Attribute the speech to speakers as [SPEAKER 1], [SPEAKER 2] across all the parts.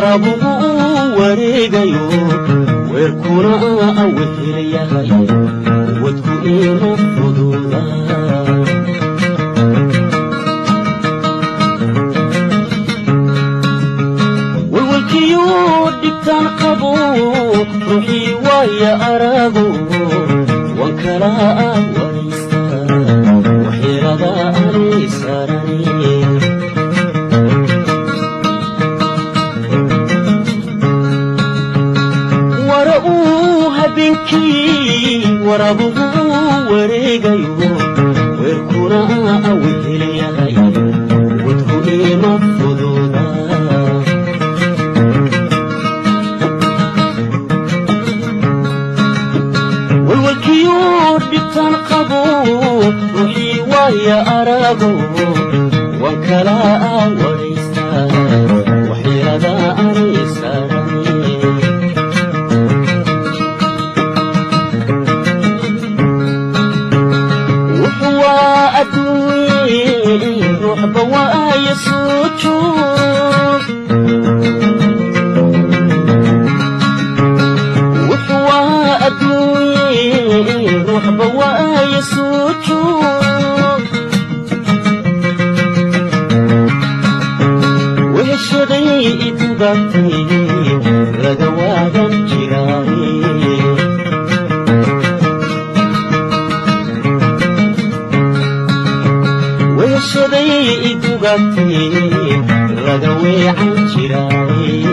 [SPEAKER 1] warabuhu wareegayo weerkuna awehelayahay wadku ina fududa walwalkiyo dhibtaan qabo ruuxii waaya arago wan kala waraysta waxyeelada aanay saaranin warabuhu wareegayo weerkuna awehelayahay wadku ina fududa walwalkiyo dhibtaan qabo ruuxii waaya arago wan kala waraysta waxyeelada aanay saaranin روح بوايا سوتشوف وحوا أدوي روح بوايا سوتشوف وهالشغي تبطي رقواغا جراي شدي دوغتي رغوي عن جراي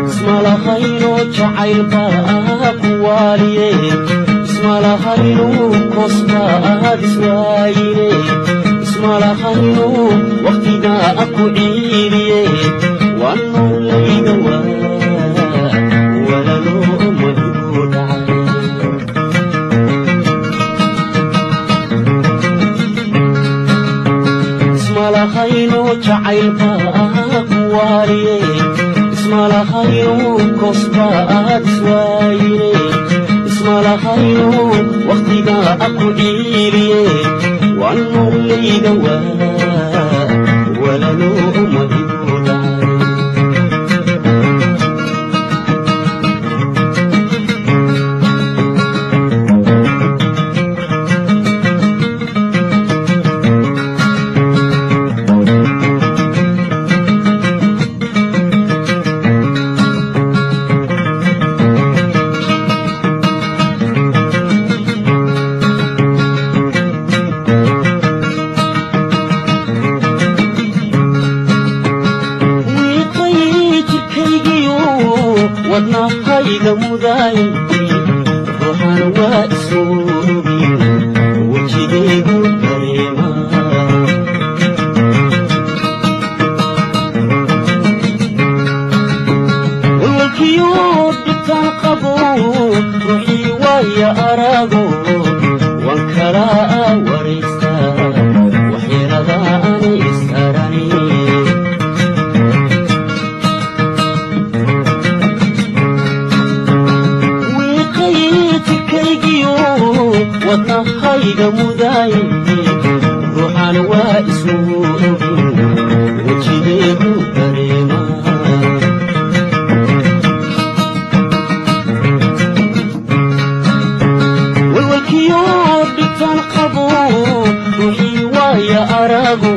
[SPEAKER 1] اسم الله خيرو جعيل باق والي اسم الله خيرو قصبا دسوايلي اسم الله خيرو وقتنا اكو عيلي وانو ليدوا ولا لوم ودود خيرو جعيل باق والي اسم الله خيرو قصبا دسوايلي اسم الله خيرو وقتنا اكو عيلي وانو ليدوا ولا لوم ودود wadna qayga muday ruuxan waa isuubi wajigeedu dareema walwalkiyo dhibtaan qabo ruuxii waaya arago wan kala waraysta waxyeelada aanay saaranin wadna qayga muday ruuxan waa isuubi wajigeedu dareema walwalkiyo dhibtaan qabo ruuxii waaya arago